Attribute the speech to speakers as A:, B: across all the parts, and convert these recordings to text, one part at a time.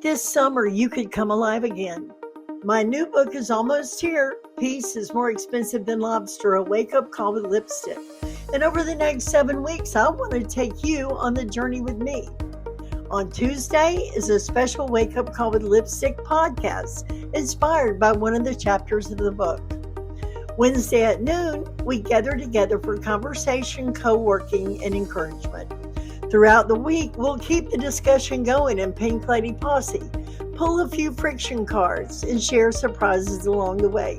A: like this summer you could come alive again. My new book is almost here. Peace is more expensive than lobster, a wake-up call with lipstick. And over the next 7 weeks, I want to take you on the journey with me. On Tuesday is a special wake-up call with lipstick podcast inspired by one of the chapters of the book. Wednesday at noon, we gather together for conversation, co-working, and encouragement. Throughout the week, we'll keep the discussion going in Pink Lady Posse, pull a few friction cards, and share surprises along the way.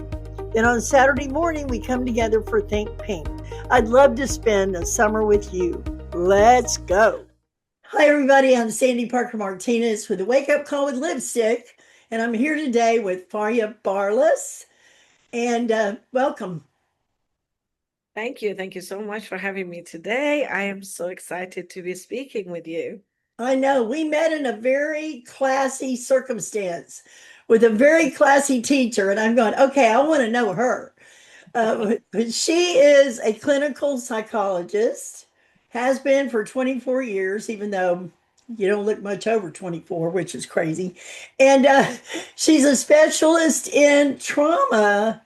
A: Then on Saturday morning, we come together for Think Pink. I'd love to spend a summer with you. Let's go. Hi, everybody. I'm Sandy Parker Martinez with the Wake Up Call with Lipstick, and I'm here today with Farya Barlas. And welcome.
B: Thank you. Thank you so much for having me today. I am so excited to be speaking with you.
A: I know. We met in a very classy circumstance with a very classy teacher, and I'm going, okay, I want to know her. She is a clinical psychologist, has been for 24 years, even though you don't look much over 24, which is crazy. And she's a specialist in trauma,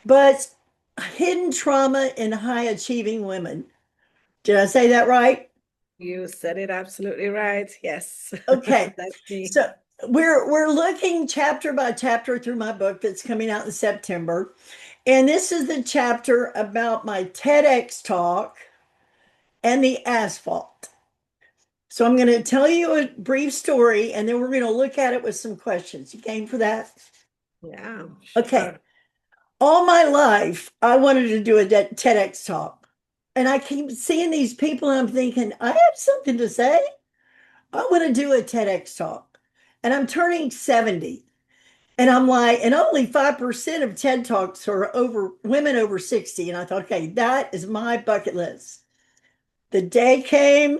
A: but hidden trauma in high achieving women. Did I say that right?
B: You said it absolutely right. Yes.
A: Okay.
B: That's me.
A: So we're looking chapter by chapter through my book that's coming out in September. And this is the chapter about my TEDx talk and the asphalt. So I'm going to tell you a brief story, and then we're going to look at it with some questions. You game for that?
B: Yeah.
A: Okay.
B: Sure.
A: All my life, I wanted to do a TEDx talk. And I keep seeing these people, and I'm thinking, I have something to say. I want to do a TEDx talk. And I'm turning 70. And I'm like, and only 5% of TED Talks are over women over 60. And I thought, okay, that is my bucket list. The day came,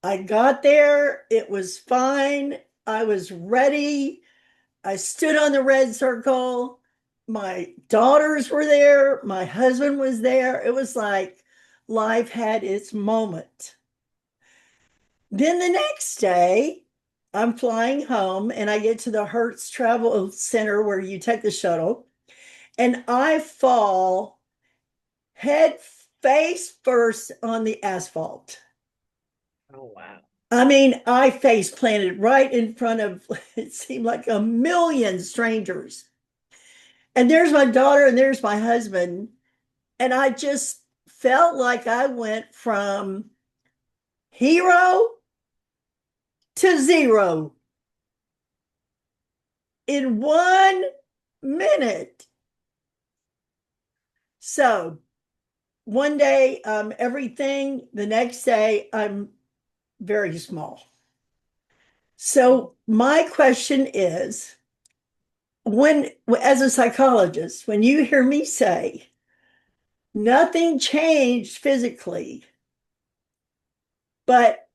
A: I got there, it was fine. I was ready. I stood on the red circle. My daughters were there. My husband was there. It was like life had its moment. Then the next day, I'm flying home and I get to the Hertz Travel Center where you take the shuttle, and I fall head face first on the asphalt.
B: Oh, wow.
A: I mean, I face planted right in front of, it seemed like a million strangers. And there's my daughter and there's my husband. And I just felt like I went from hero to zero in 1 minute. So one day, everything, the next day, I'm very small. So my question is, as a psychologist, when you hear me say nothing changed physically, but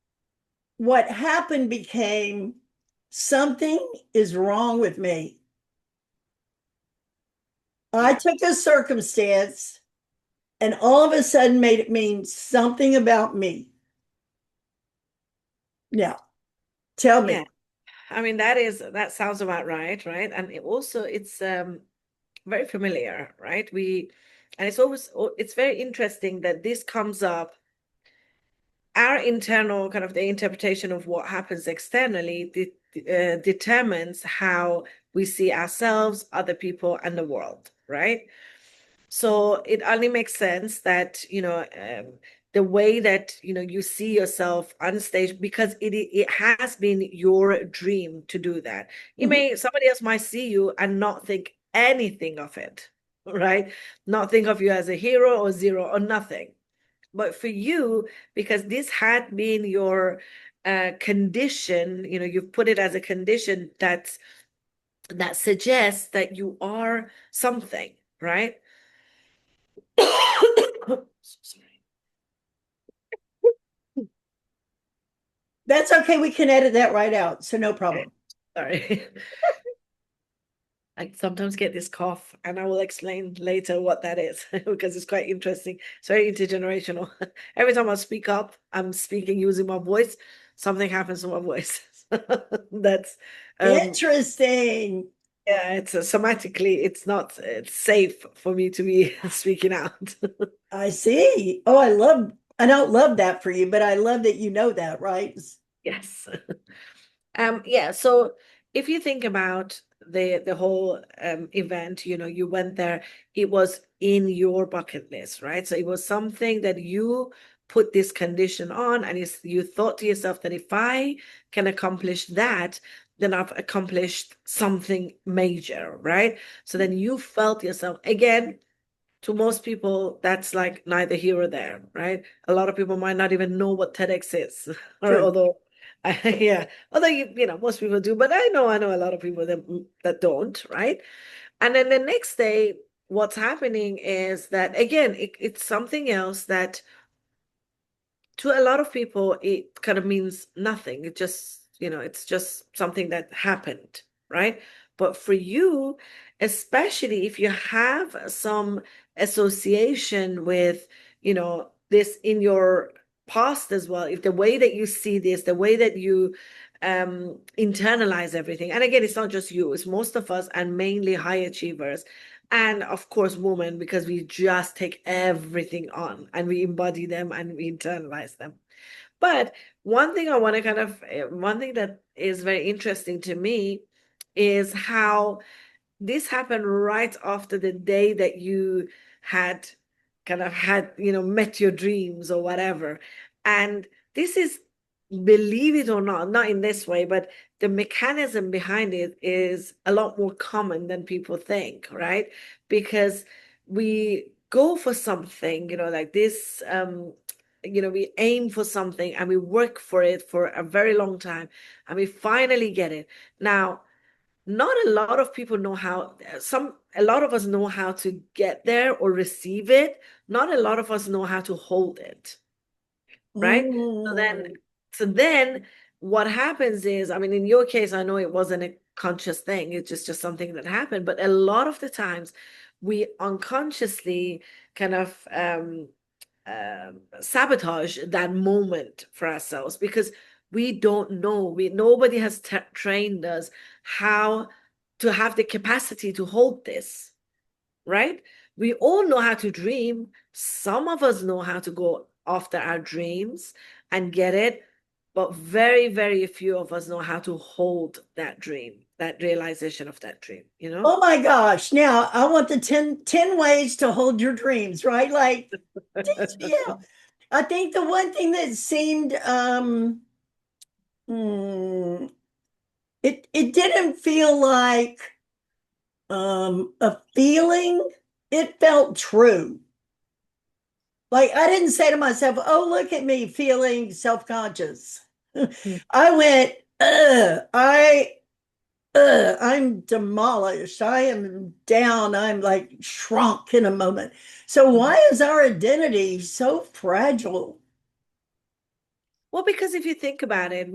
A: what happened became something is wrong with me. I took a circumstance and all of a sudden made it mean something about me. Now, tell me.
B: Yeah. I mean, that sounds about right? And it's very familiar, right? And it's very interesting that this comes up. Our internal kind of the interpretation of what happens externally determines how we see ourselves, other people, and the world, right? So it only makes sense that, the way that, you see yourself on stage, because it has been your dream to do that. Somebody else might see you and not think anything of it, right? Not think of you as a hero or zero or nothing. But for you, because this had been your condition, you've put it as a condition that suggests that you are something, right? Sorry.
A: That's okay. We can edit that right out. So no problem.
B: Sorry. I sometimes get this cough, and I will explain later what that is because it's quite interesting. It's very intergenerational. Every time I speak up, I'm speaking using my voice. Something happens to my voice. That's um
A: Interesting.
B: yeah, it's somatically it's not it's safe for me to be speaking out.
A: I see. Oh, I don't love that for you, but I love that you know that, right?
B: Yes. Yeah, so if you think about the whole event, you know, you went there, it was in your bucket list, right? So it was something that you put this condition on, and you thought to yourself that if I can accomplish that, then I've accomplished something major, right? So then you felt yourself again. To most people, that's like neither here or there, right? A lot of people might not even know what TEDx is, or
A: True.
B: although, yeah, although you know most people do, but I know a lot of people that don't, right? And then the next day, what's happening is that again, it's something else that to a lot of people, it kind of means nothing. It just, you know, it's just something that happened, right? But for you, especially if you have some association with, you know, this in your past as well, if the way that you see this, the way that you internalize everything, and again, it's not just you, it's most of us, and mainly high achievers. And of course, women, because we just take everything on and we embody them and we internalize them. But one thing I want to one thing that is very interesting to me is how this happened right after the day that you had you know, met your dreams or whatever. And this is, believe it or not, not in this way, but the mechanism behind it is a lot more common than people think, right? Because we go for something, you know, like this, you know, we aim for something and we work for it for a very long time and we finally get it. Now, not a lot of people know how, a lot of us know how to get there or receive it. Not a lot of us know how to hold it, right? So then,
A: Mm.
B: so then what happens is, I mean, in your case, I know it wasn't a conscious thing, it's just something that happened, but a lot of the times we unconsciously kind of sabotage that moment for ourselves because we don't know. Nobody has trained us how to have the capacity to hold this, right? We all know how to dream. Some of us know how to go after our dreams and get it, but very, very few of us know how to hold that dream, that realization of that dream, you know?
A: Oh my gosh. Now I want the ten ways to hold your dreams, right? Like, yeah. I think the one thing that seemed hmm, it didn't feel like a feeling. It felt true. Like I didn't say to myself, "Oh, look at me feeling self-conscious." I went, I'm demolished. I am down. I'm like shrunk in a moment. So why is our identity so fragile?
B: Well, because if you think about it,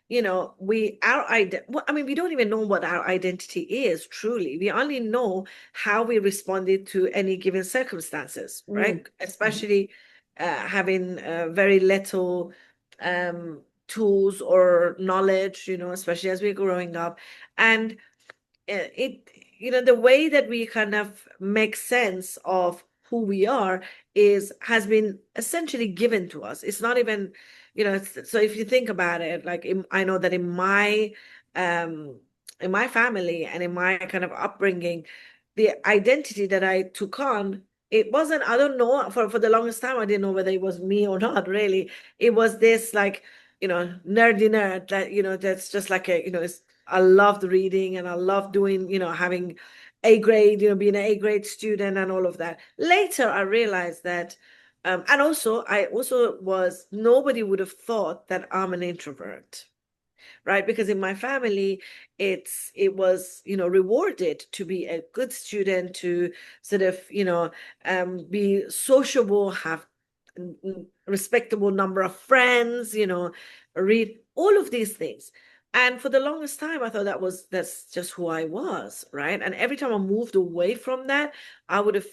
B: you know, well, I mean, we don't even know what our identity is truly. We only know how we responded to any given circumstances,
A: Mm.
B: right? Especially having very little tools or knowledge, you know, especially as we're growing up. And it you know the way that we kind of make sense of who we are is has been essentially given to us. It's not even, you know, so if you think about it, like I know that um in my family and in my kind of upbringing, the identity that I took on, it wasn't, I don't know, for the longest time I didn't know whether it was me or not really. It was this like, you know, nerdy nerd that, you know, that's just like a, you know, it's, I loved reading and I loved doing, you know, having A grade, you know, being an A grade student and all of that. Later, I realized that, and also, I also was, nobody would have thought that I'm an introvert, right? Because in my family, it was, you know, rewarded to be a good student, to sort of, you know, be sociable, have respectable number of friends, you know, read all of these things. And for the longest time, I thought that's just who I was, right? And every time I moved away from that, I would have,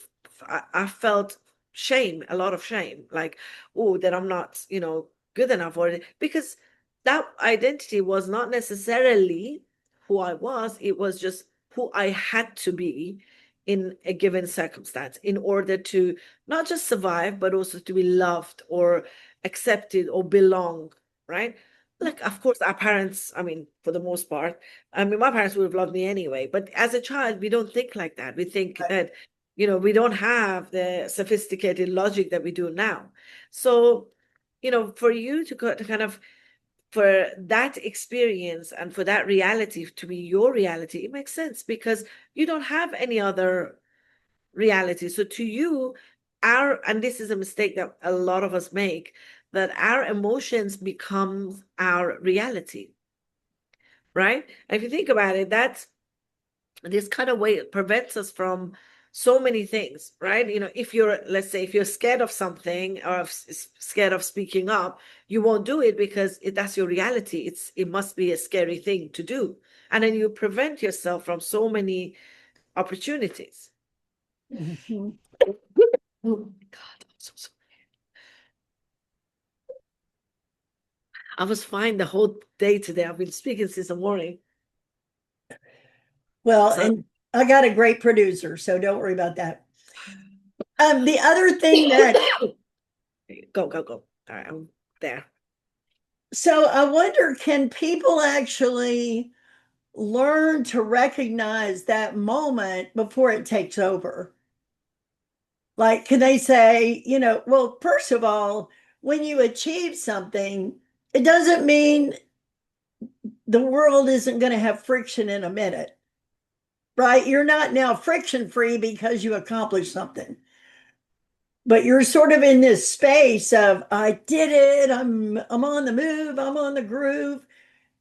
B: I felt shame, a lot of shame, like, oh, that I'm not, you know, good enough for it. Because that identity was not necessarily who I was, it was just who I had to be in a given circumstance in order to not just survive, but also to be loved or accepted or belong, right? Like, of course, our parents, I mean, for the most part, I mean, my parents would have loved me anyway, but as a child, we don't think like that. We think that, we don't have the sophisticated logic that we do now. So, for you to kind of for that experience and for that reality to be your reality, it makes sense because you don't have any other reality. So to you, and this is a mistake that a lot of us make, that our emotions become our reality, right? And if you think about it, that's this kind of way it prevents us from so many things, right? If you're, let's say, if you're scared of something or scared of speaking up, you won't do it because that's your reality. It must be a scary thing to do, and then you prevent yourself from so many opportunities.
A: Mhm.
B: Oh my God, I'm so sorry. I was fine the whole day today. I've been speaking since the morning.
A: Well,
B: So
A: and I got a great producer, so don't worry about that. The other thing that,
B: go, go, go. All right, I'm there.
A: so I wonder, can people actually learn to recognize that moment before it takes over? Like, can they say, well, first of all, when you achieve something, it doesn't mean the world isn't going to have friction in a minute, right? You're not now friction free because you accomplished something, but you're sort of in this space of, I did it. I'm on the move. I'm on the groove.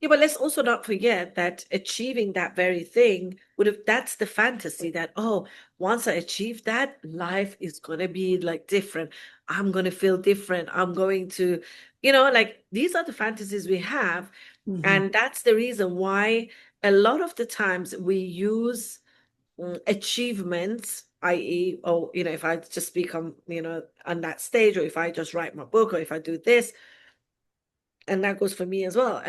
B: Yeah, but let's also not forget that achieving that very thing that's the fantasy that, oh, once I achieve that, life is going to be like different. I'm going to feel different. I'm going to, like these are the fantasies we have.
A: Mhm.
B: And that's the reason why a lot of the times we use achievements, i.e., oh, if I just speak on that stage, or if I just write my book, or if I do this, and that goes for me as well.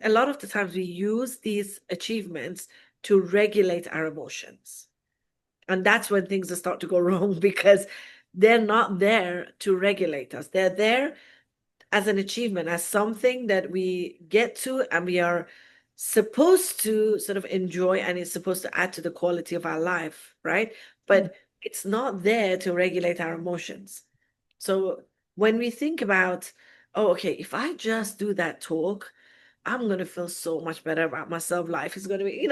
B: A lot of the times we use these achievements to regulate our emotions. And that's when things start to go wrong because they're not there to regulate us. They're there as an achievement, as something that we get to and we are supposed to sort of enjoy, and it's supposed to add to the quality of our life, right? But it's not there to regulate our emotions. So when we think about, oh, okay, if I just do that talk, I'm going to feel so much better about myself. Life is going to be,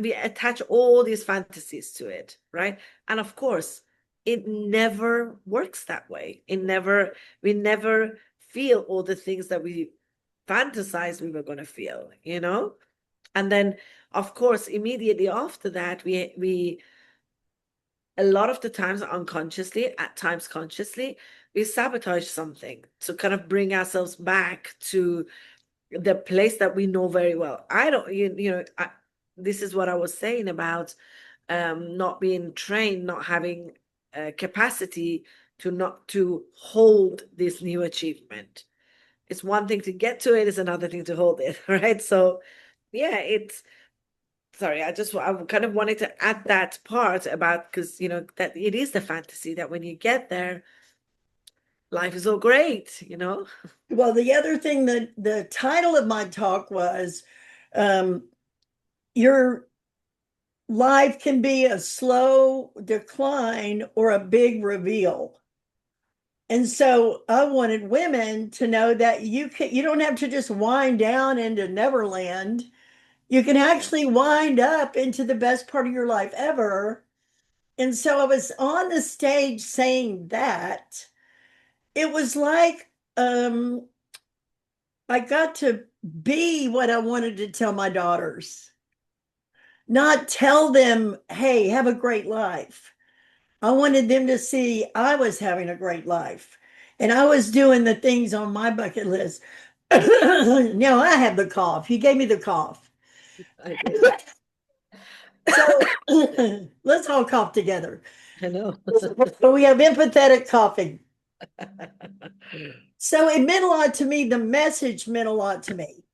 B: we attach all these fantasies to it, right? And of course, it never works that way. We never feel all the things that we fantasized we were going to feel. And then, of course, immediately after that, we a lot of the times unconsciously, at times consciously, we sabotage something to kind of bring ourselves back to the place that we know very well. I don't, this is what I was saying about not being trained, not having capacity to not to hold this new achievement. It's one thing to get to it, it's another thing to hold it, right? So, yeah, it's sorry, I kind of wanted to add that part about because that it is the fantasy that when you get there, life is all great.
A: Well, the other thing that the title of my talk was, um, your life can be a slow decline or a big reveal. And so I wanted women to know that you don't have to just wind down into Neverland. You can
B: Yeah.
A: actually wind up into the best part of your life ever. And so I was on the stage saying that. It was like, I got to be what I wanted to tell my daughters, not tell them, hey, have a great life. I wanted them to see I was having a great life and I was doing the things on my bucket list. Now I have the cough. You gave me the cough.
B: I did.
A: So let's all cough together.
B: I know.
A: So we have empathetic coughing. So it meant a lot to me. The message meant a lot to me,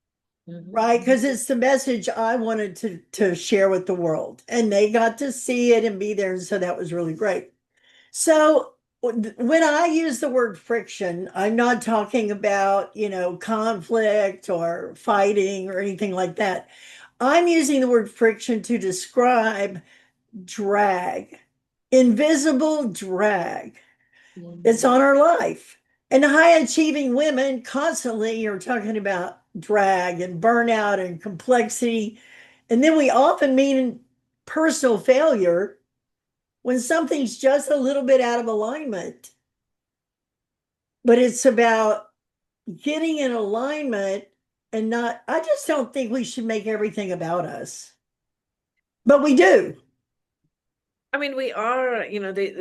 B: Mhm,
A: right?
B: mhm.
A: Because it's the message I wanted to share with the world. And they got to see it and be there. And so that was really great. So when I use the word friction, I'm not talking about, conflict or fighting or anything like that. I'm using the word friction to describe drag, invisible drag that's
B: Mhm.
A: on our life. And high achieving women constantly are talking about drag and burnout and complexity. And then we often mean personal failure when something's just a little bit out of alignment. But it's about getting in alignment and not, I just don't think we should make everything about us. But we do.
B: I mean, we are,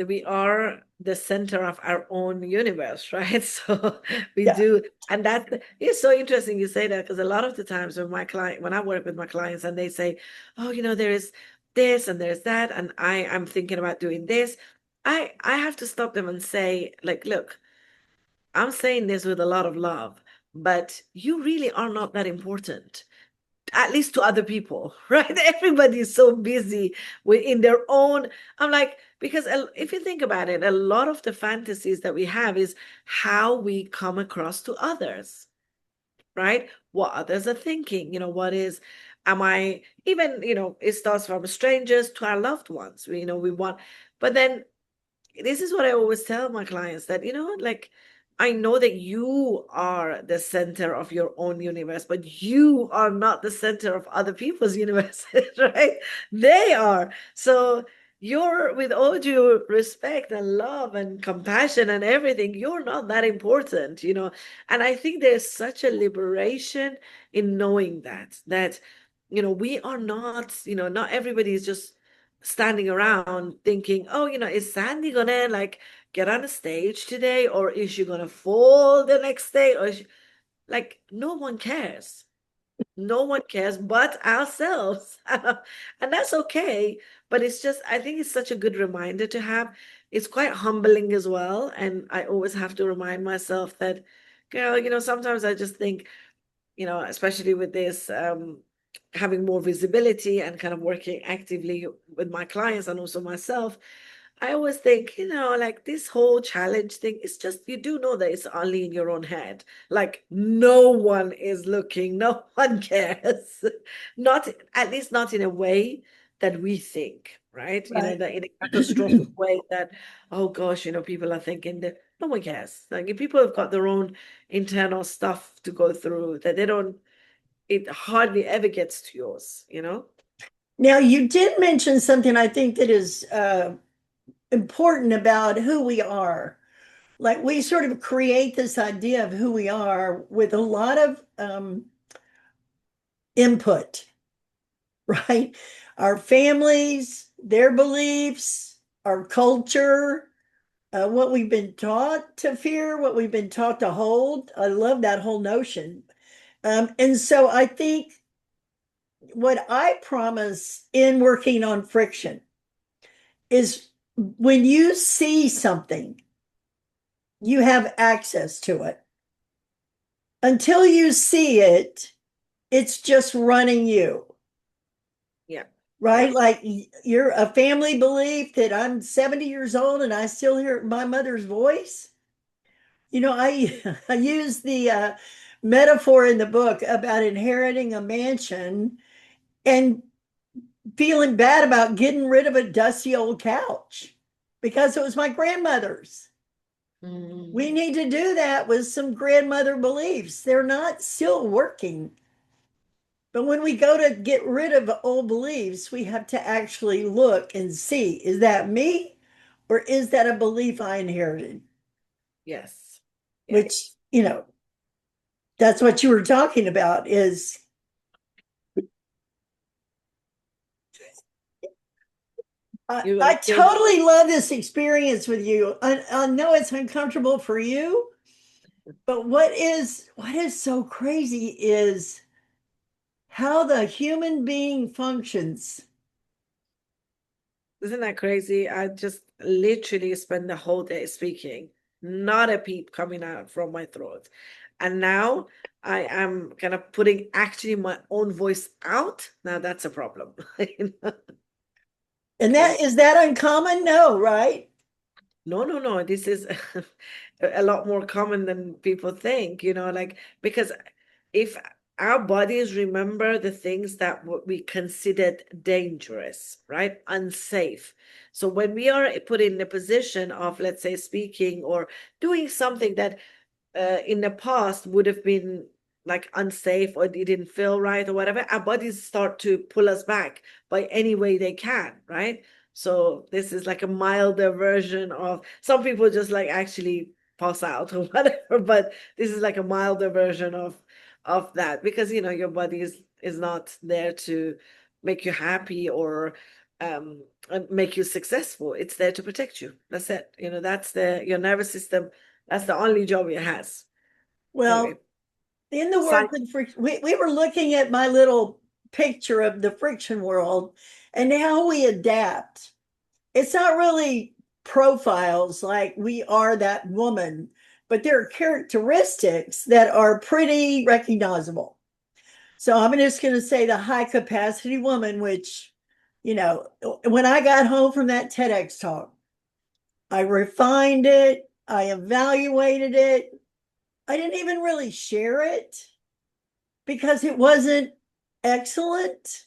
B: we are the center of our own universe, right? So we
A: Yeah.
B: do, and that is so interesting you say that because a lot of the times when I work with my clients and they say, oh, there is this and there's that, and I'm thinking about doing this, I have to stop them and say, like, look, I'm saying this with a lot of love, but you really are not that important, at least to other people, right? Everybody is so busy in their own. I'm like, because if you think about it, a lot of the fantasies that we have is how we come across to others, right? What others are thinking, what is, am I even, it starts from strangers to our loved ones. We want, but then this is what I always tell my clients that, like, I know that you are the center of your own universe, but you are not the center of other people's universes, right? They are. So you're, with all due respect and love and compassion and everything, you're not that important. And I think there's such a liberation in knowing that, we are not, not everybody is just standing around thinking, oh, is Sandy gonna like get on a stage today, or is she gonna fall the next day, or like, no one cares. No one cares but ourselves. And that's okay. But it's just, I think it's such a good reminder to have. It's quite humbling as well. And I always have to remind myself that, girl, sometimes I just think, especially with this, having more visibility and kind of working actively with my clients and also myself, I always think, like, this whole challenge thing is just, you do know that it's only in your own head. Like, no one is looking, no one cares. Not, at least not in a way that we think, right?
A: Right.
B: That in a catastrophic way that, oh gosh, people are thinking that no one cares. Like, if people have got their own internal stuff to go through, that they don't, it hardly ever gets to yours.
A: Now, you did mention something I think that is important about who we are. Like we sort of create this idea of who we are with a lot of input, right? Our families, their beliefs, our culture, what we've been taught to fear, what we've been taught to hold. I love that whole notion. And so I think what I promise in working on friction is when you see something, you have access to it. Until you see it, it's just running you,
B: Yeah. Yeah.
A: right? Like you're a family belief that I'm 70 years old and I still hear my mother's voice. I use the metaphor in the book about inheriting a mansion and feeling bad about getting rid of a dusty old couch because it was my grandmother's. We
B: Mhm.
A: need to do that with some grandmother beliefs. They're not still working. But when we go to get rid of old beliefs, we have to actually look and see, is that me or is that a belief I inherited?
B: Yes.
A: Which,
B: Yes.
A: that's what you were talking about is
B: You're
A: I
B: gonna kill me.
A: totally love this experience with you. I know it's uncomfortable for you, but what is so crazy is how the human being functions.
B: Isn't that crazy? I just literally spend the whole day speaking. not a peep coming out from my throat. And now I am kind of putting actually my own voice out. Now that's a problem. You know?
A: And
B: And
A: that is that uncommon? No, right?
B: no, no, no. This is a lot more common than people think, like because if our bodies remember the things that what we considered dangerous, right? Unsafe. So when we are put in a position of, let's say, speaking or doing something that in the past would have been like unsafe or it didn't feel right or whatever, our bodies start to pull us back by any way they can, right? So this is like a milder version of some people just like actually pass out or whatever, but this is like a milder version of that because your body is not there to make you happy or make you successful. It's there to protect you. That's it. That's your nervous system. That's the only job it has. Anyway,
A: Well, in the work
B: science.
A: with friction, we were looking at my little picture of the friction world and how we adapt. It's not really profiles like we are that woman, but there are characteristics that are pretty recognizable. So I'm just going to say the high capacity woman, which, when I got home from that TEDx talk, I refined it, I evaluated it. I didn't even really share it because it wasn't excellent.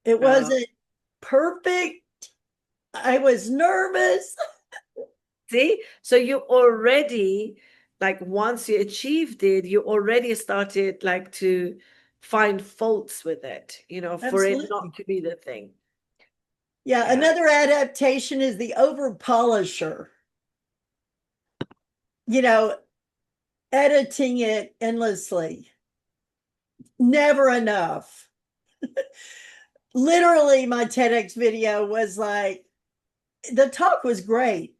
A: It
B: uh,
A: wasn't perfect. I was nervous.
B: See, so you already, like, once you achieved it, you already started like to find faults with it, for it not
A: Absolutely.
B: to be the thing.
A: Yeah,
B: Yeah.
A: another adaptation is the over polisher, you know, editing it endlessly. Never enough. Literally, my TEDx video was like, the talk was great,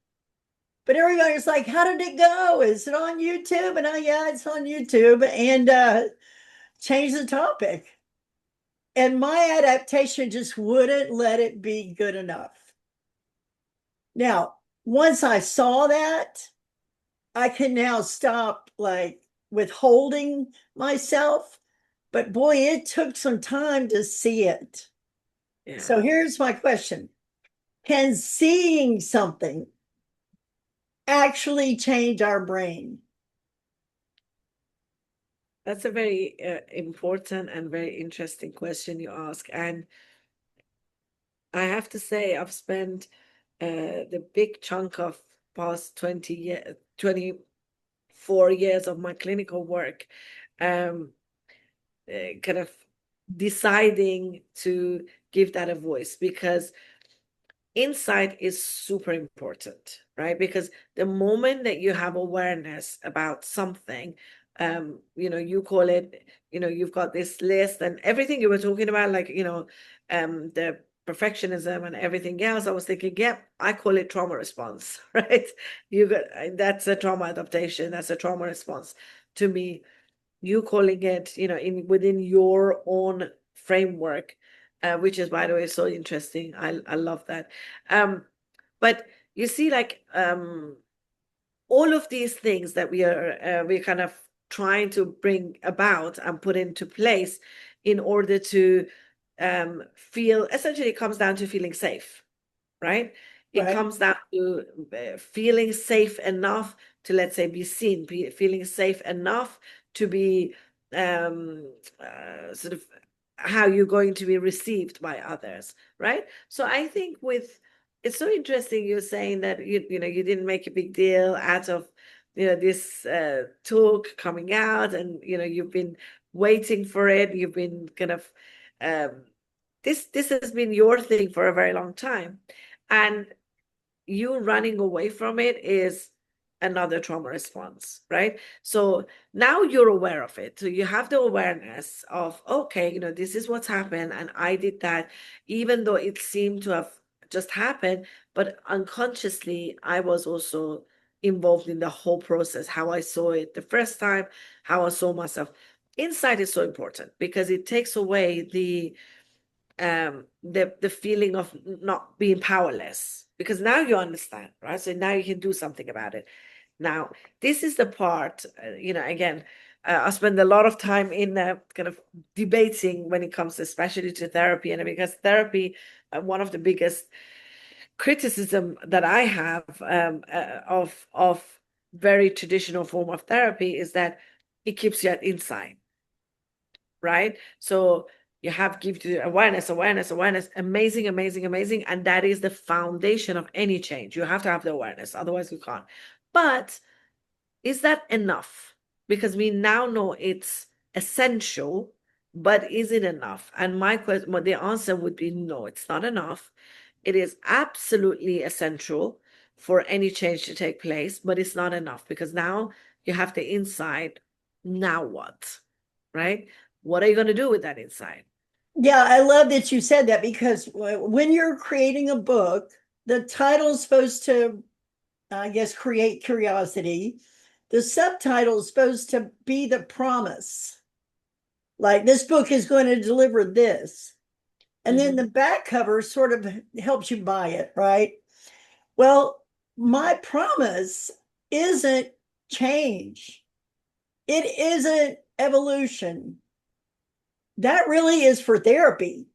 A: but everybody was like, how did it go? Is it on YouTube? And yeah, it's on YouTube. And change the topic. And my adaptation just wouldn't let it be good enough. Now, once I saw that, I can now stop like withholding myself. But boy, it took some time to see it. So
B: Yeah.
A: here's my question. Can seeing something actually change our brain?
B: That's a very important and very interesting question you ask. And I have to say, I've spent the big chunk of past 24 years of my clinical work um, kind of deciding to give that a voice because insight is super important, right? Because the moment that you have awareness about something, you call it, you've got this list and everything you were talking about, like, the perfectionism and everything else. I was thinking, yeah, I call it trauma response, right? You got that's a trauma adaptation, that's a trauma response to me. You calling it, in within your own framework, which is, by the way, so interesting. I love that. Um, but you see, like, all of these things that we're kind of trying to bring about and put into place in order to feel, essentially, it comes down to feeling safe, right? It
A: Right.
B: comes down to feeling safe enough to, let's say, be seen, feeling safe enough to be sort of how you're going to be received by others, right? So I think it's so interesting you're saying that you didn't make a big deal out of this talk coming out, and you've been waiting for it. You've been kind of um, this has been your thing for a very long time, and you running away from it is another trauma response, right? So now you're aware of it. So you have the awareness of, okay, this is what's happened, and I did that, even though it seemed to have just happened, but unconsciously, I was also involved in the whole process, how I saw it the first time, how I saw myself. Insight is so important because it takes away the feeling of not being powerless, because now you understand, right? So now you can do something about it. Now, this is the part, again, I spend a lot of time in kind of debating when it comes especially to therapy, and because therapy, one of the biggest criticism that I have of very traditional form of therapy is that it keeps you at inside, right? So you have give to awareness, awareness, awareness, amazing, amazing, amazing, and that is the foundation of any change. You have to have the awareness, otherwise you can't. But is that enough? Because we now know it's essential, but is it enough? And my question, well, the answer would be no, it's not enough. It is absolutely essential for any change to take place, but it's not enough because now you have the insight. Now what? Right? What are you going to do with that insight?
A: Yeah, I love that you said that because when you're creating a book, the title's supposed to, I guess, create curiosity. The subtitle is supposed to be the promise. Like this book is going to deliver this. And then the
B: Mhm.
A: back cover sort of helps you buy it, right? Well, my promise isn't change. It isn't evolution. That really is for therapy.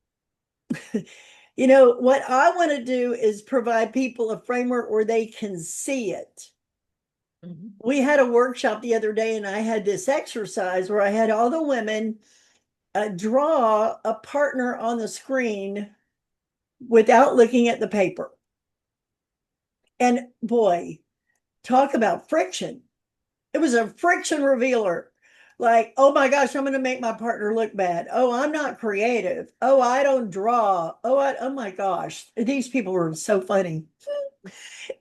A: What I want to do is provide people a framework where they can see it.
B: Mhm.
A: We had a workshop the other day, and I had this exercise where I had all the women draw a partner on the screen without looking at the paper. And boy, talk about friction. It was a friction revealer. Like, oh my gosh, I'm going to make my partner look bad. Oh, I'm not creative. Oh, I don't draw. Oh my gosh, these people were so funny.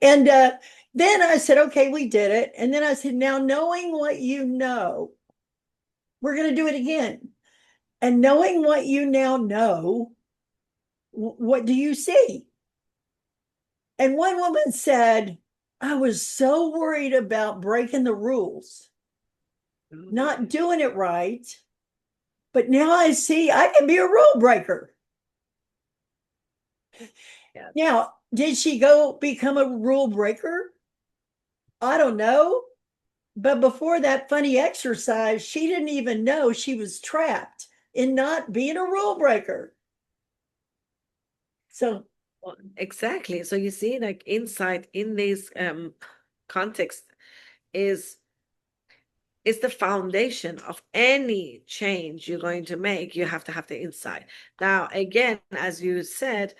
A: And then I said, okay, we did it. And then I said, now knowing what you know, we're going to do it again. And knowing what you now know, what do you see? And one woman said, I was so worried about breaking the rules, not doing it right. But now I see I can be a rule breaker.
B: Yeah.
A: Now, did she go become a rule breaker? I don't know. But before that funny exercise, she didn't even know she was trapped in not being a rule breaker. So,
B: Well, exactly. So you see, like insight in this context is is the foundation of any change you're going to make. You have to have the insight. Now, again, as you said,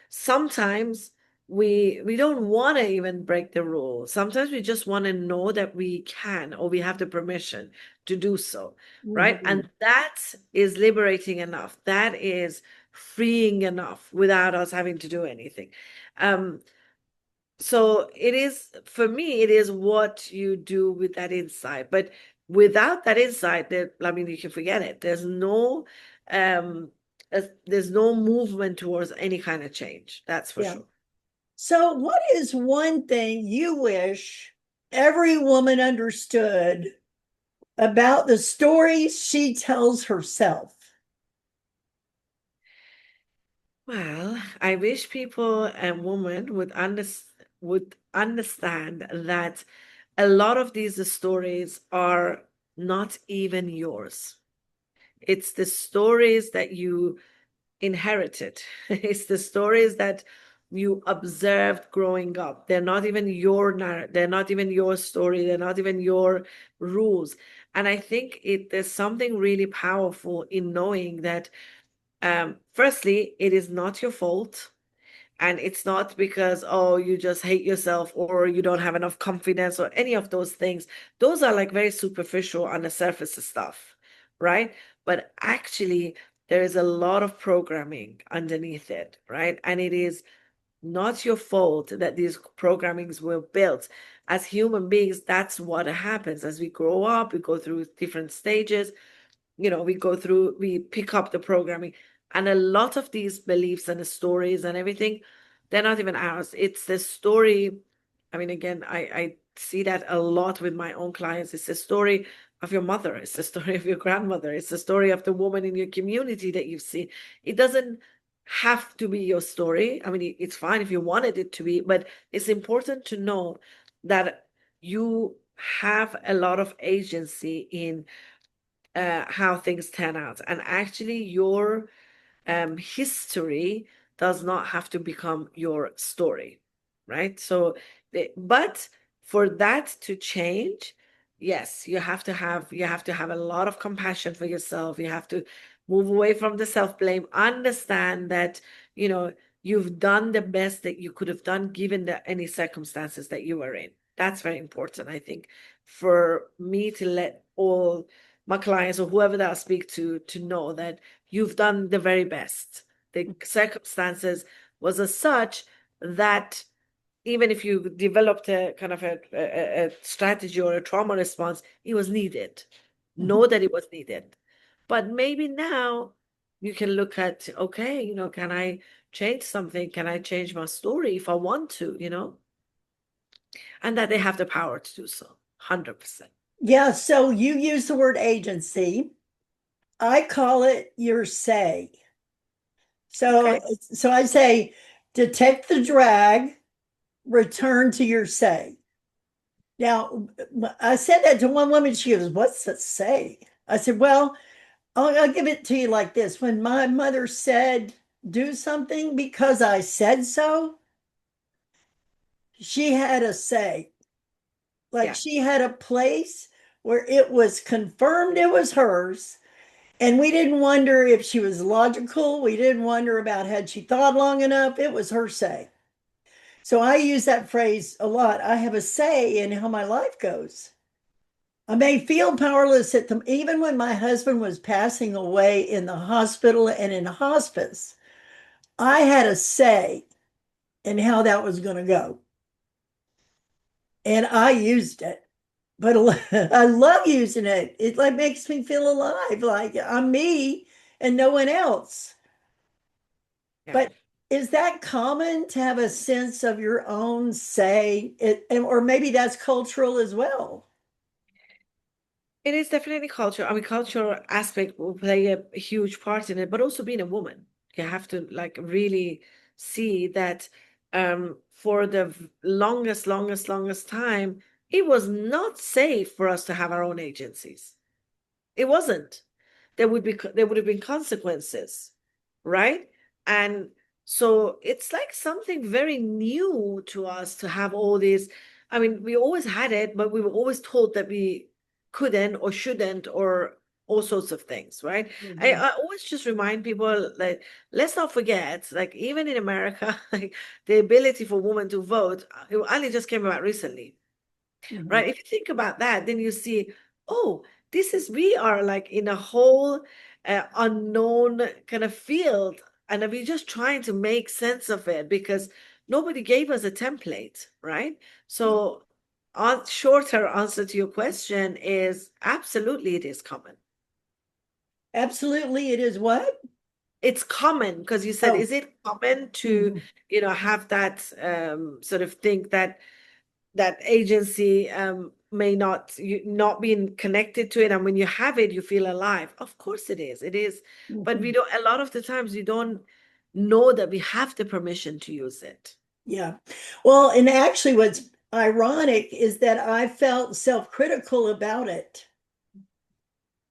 B: sometimes we don't want to even break the rule. Sometimes we just want to know that we can or we have the permission to do so, right?
A: mhm.
B: And that is liberating enough. That is freeing enough without us having to do anything. Um, so it is, for me, it is what you do with that insight. But without that insight, I mean, you can forget it. Um, there's no movement towards any kind of change. That's for
A: Yeah.
B: sure.
A: So, what is one thing you wish every woman understood about the stories she tells herself?
B: Well, I wish people and women would understand that a lot of these stories are not even yours. It's the stories that you inherited. It's the stories that you observed growing up. They're not even your narrative. They're not even your story. They're not even your rules. And I think there's something really powerful in knowing that, firstly, it is not your fault. And it's not because, oh, you just hate yourself or you don't have enough confidence or any of those things. Those are like very superficial on the surface stuff, right? But actually, there is a lot of programming underneath it, right? And it is not your fault that these programmings were built. As human beings, that's what happens. As we grow up, we go through different stages, we pick up the programming. And a lot of these beliefs and the stories and everything, they're not even ours. It's the story. I mean, again, I see that a lot with my own clients. It's the story of your mother. It's the story of your grandmother. It's the story of the woman in your community that you've seen. It doesn't have to be your story. I mean, it's fine if you wanted it to be, but it's important to know that you have a lot of agency in how things turn out. And actually, your history does not have to become your story, right? So, but for that to change, yes, you have to have a lot of compassion for yourself. You have to move away from the self-blame, understand that, you know, you've done the best that you could have done given any circumstances that you were in. That's very important, I think, for me to let all my clients or whoever that I speak to know that you've done the very best. The circumstances was as such that even if you developed a kind of a strategy or a trauma response, it was needed.
A: Mhm.
B: Know that it was needed. But maybe now you can look at, okay, can I change something? Can I change my story if I want to? And that they have the power to do so. 100%.
A: Yeah, so you use the word agency. I call it your say. So
B: Okay.
A: so I say detect the drag, return to your say. Now, I said that to one woman. She goes, "What's that say?" I said, "Well, I'll give it to you like this. When my mother said, do something because I said so, she had a say. Like
B: Yeah.
A: she had a place where it was confirmed it was hers. And we didn't wonder if she was logical. We didn't wonder about had she thought long enough. It was her say. So I use that phrase a lot. I have a say in how my life goes. I may feel powerless at them, even when my husband was passing away in the hospital and in hospice. I had a say in how that was going to go, and I used it. But I love using it. It like makes me feel alive, like I'm me and no one else.
B: Yeah.
A: But is that common to have a sense of your own say? Or maybe that's cultural as well.
B: It is definitely culture. I mean, cultural aspect will play a huge part in it, but also being a woman. You have to like really see that for the longest time, it was not safe for us to have our own agencies. It wasn't. There would have been consequences, right? And so it's like something very new to us to have all these. I mean, we always had it, but we were always told that we couldn't or shouldn't or all sorts of things, right? I,
A: Mhm.
B: I always just remind people that let's not forget, like even in America, like the ability for women to vote, it only just came about recently,
A: Mhm.
B: right? If you think about that, then you see, oh, we are like in a whole unknown kind of field, and we're just trying to make sense of it because nobody gave us a template, right? So, shorter answer to your question is absolutely it is common.
A: Absolutely, it is what?
B: It's common because you said,
A: Oh,
B: is it common to,
A: mhm.
B: have that sort of think that agency may not being connected to it, and when you have it you feel alive. Of course it is, but we
A: Mhm.
B: don't, a lot of the times we don't know that we have the permission to use it.
A: Yeah. Well, and actually, what's ironic is that I felt self-critical about it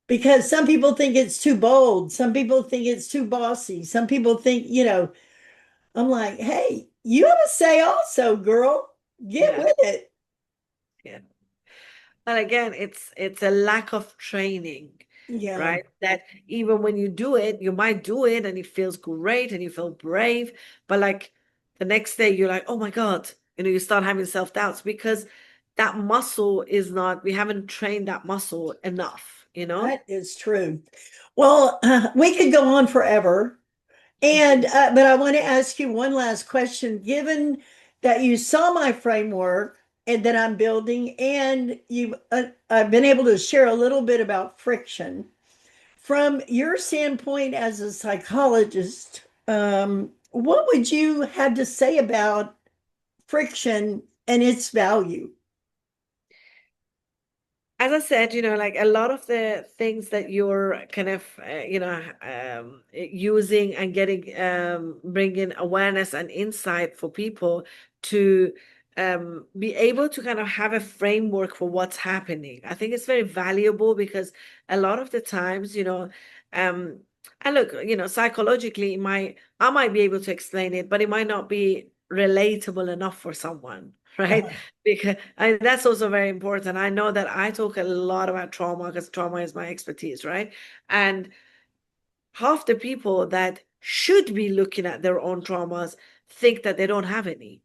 A: because some people think it's too bold. Some people think it's too bossy. Some people think, I'm like, hey, you have a say also, girl. Get
B: Yeah,
A: with it.
B: yeah. And again, it's a lack of training,
A: Yeah.
B: right? That even when you do it, you might do it and it feels great and you feel brave, but like the next day you're like, oh my God, you start having self-doubts because that muscle is not, we haven't trained that muscle enough.
A: That is true. Well, we could go on forever. And but I want to ask you one last question. Given that you saw my framework and that I'm building, and I've been able to share a little bit about friction from your standpoint as a psychologist, what would you have to say about friction and its value?
B: As I said, like a lot of the things that you're kind of, using and getting, bringing awareness and insight for people to be able to kind of have a framework for what's happening. I think it's very valuable because a lot of the times, um, and look, psychologically, I might be able to explain it, but it might not be relatable enough for someone, right? Because that's also very important. I know that I talk a lot about trauma because trauma is my expertise, right? And half the people that should be looking at their own traumas think that they don't have any,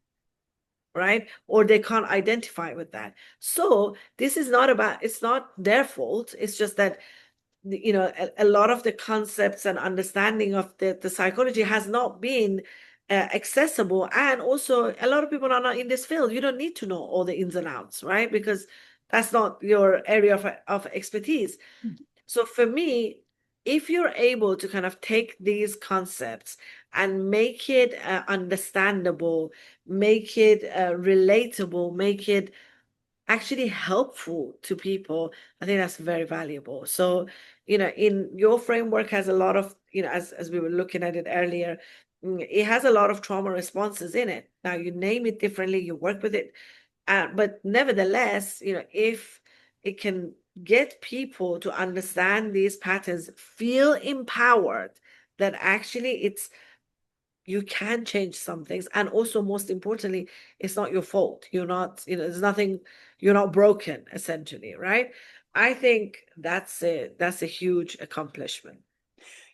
B: right? Or they can't identify with that. So this is not about, it's not their fault. It's just that, a lot of the concepts and understanding of the psychology has not been accessible. And also, a lot of people are not in this field. You don't need to know all the ins and outs, right? Because that's not your area of expertise. So for me, if you're able to kind of take these concepts and make it understandable, make it relatable, make it actually helpful to people, I think that's very valuable. So, in your framework has a lot of, as we were looking at it earlier, it has a lot of trauma responses in it. Now you name it differently, you work with it, but nevertheless, if it can get people to understand these patterns, feel empowered that actually you can change some things. And also, most importantly, it's not your fault. You're not, there's nothing, you're not broken, essentially, right? I think that's a huge accomplishment.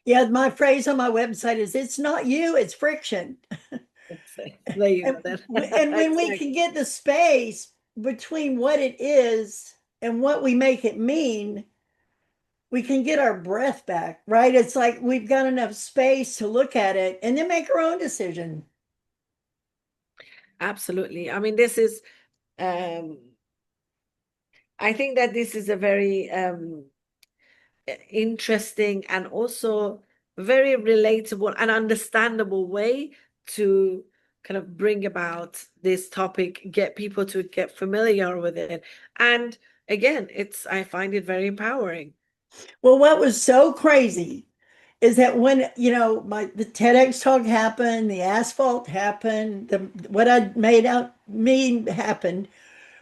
A: Yeah, my phrase on my website is it's not you, it's friction.
B: There you
A: And,
B: go then.
A: and when we
B: Exactly.
A: can get the space between what it is and what we make it mean, we can get our breath back, right? It's like we've got enough space to look at it and then make our own decision.
B: Absolutely. I mean, this is um I think that this is a very interesting and also very relatable and understandable way to kind of bring about this topic, get people to get familiar with it. And again, I find it very empowering.
A: Well, what was so crazy is that when, the TEDx talk happened, the asphalt happened, what I made out mean happened.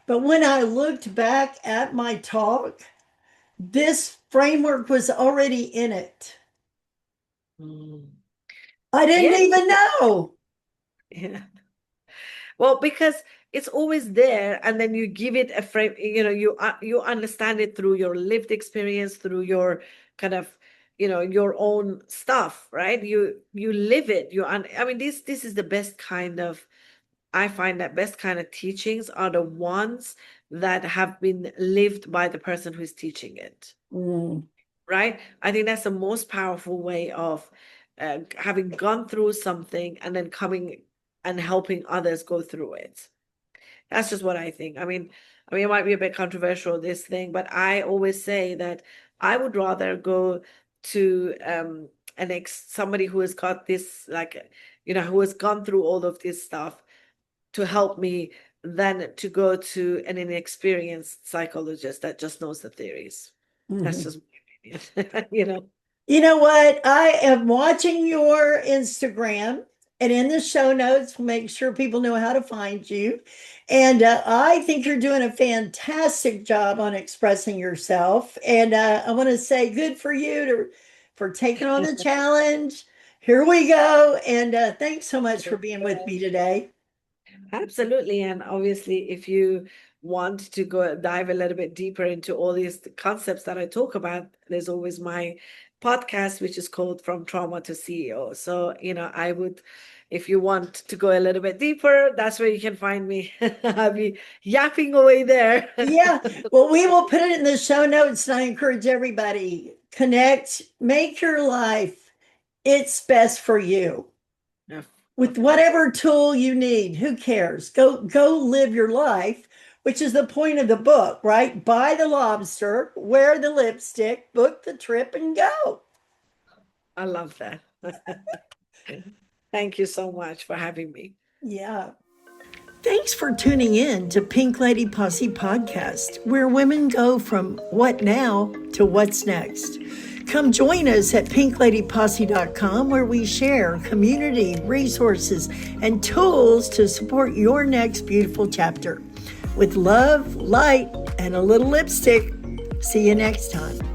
A: But when I looked back at my talk, this framework was already in it.
B: Mm.
A: I didn't
B: Yeah,
A: even know.
B: yeah. Well, because it's always there, and then you give it a frame. You understand it through your lived experience, through your kind of, your own stuff, right? You live it. I mean, this is the best kind of. I find that best kind of teachings are the ones that have been lived by the person who is teaching it,
A: Mm.
B: right? I think that's the most powerful way of having gone through something and then coming and helping others go through it. That's just what I think. I mean, it might be a bit controversial, this thing, but I always say that I would rather go to somebody who has got this, like, who has gone through all of this stuff to help me than to go to an inexperienced psychologist that just knows the theories. That's
A: Mhm.
B: just my opinion, you know.
A: You know what? I am watching your Instagram, and in the show notes, we'll make sure people know how to find you. And I think you're doing a fantastic job on expressing yourself. And I want to say good for you for taking on the challenge. Here we go. And thanks so much for being with me today.
B: Absolutely. And obviously, if you want to go dive a little bit deeper into all these concepts that I talk about, there's always my podcast, which is called From Trauma to CEO. So, if you want to go a little bit deeper, that's where you can find me. I'll be yapping away there.
A: Yeah, well, we will put it in the show notes, and I encourage everybody connect, make your life its best for you
B: Yeah,
A: with
B: of course.
A: whatever tool you need. Who cares? Go live your life, which is the point of the book, right? Buy the lobster, wear the lipstick, book the trip, and go.
B: I love that. Thank you so much for having me.
A: Yeah. Thanks for tuning in to Pink Lady Posse Podcast, where women go from what now to what's next. Come join us at pinkladyposse.com, where we share community, resources, and tools to support your next beautiful chapter. With love, light, and a little lipstick. See you next time.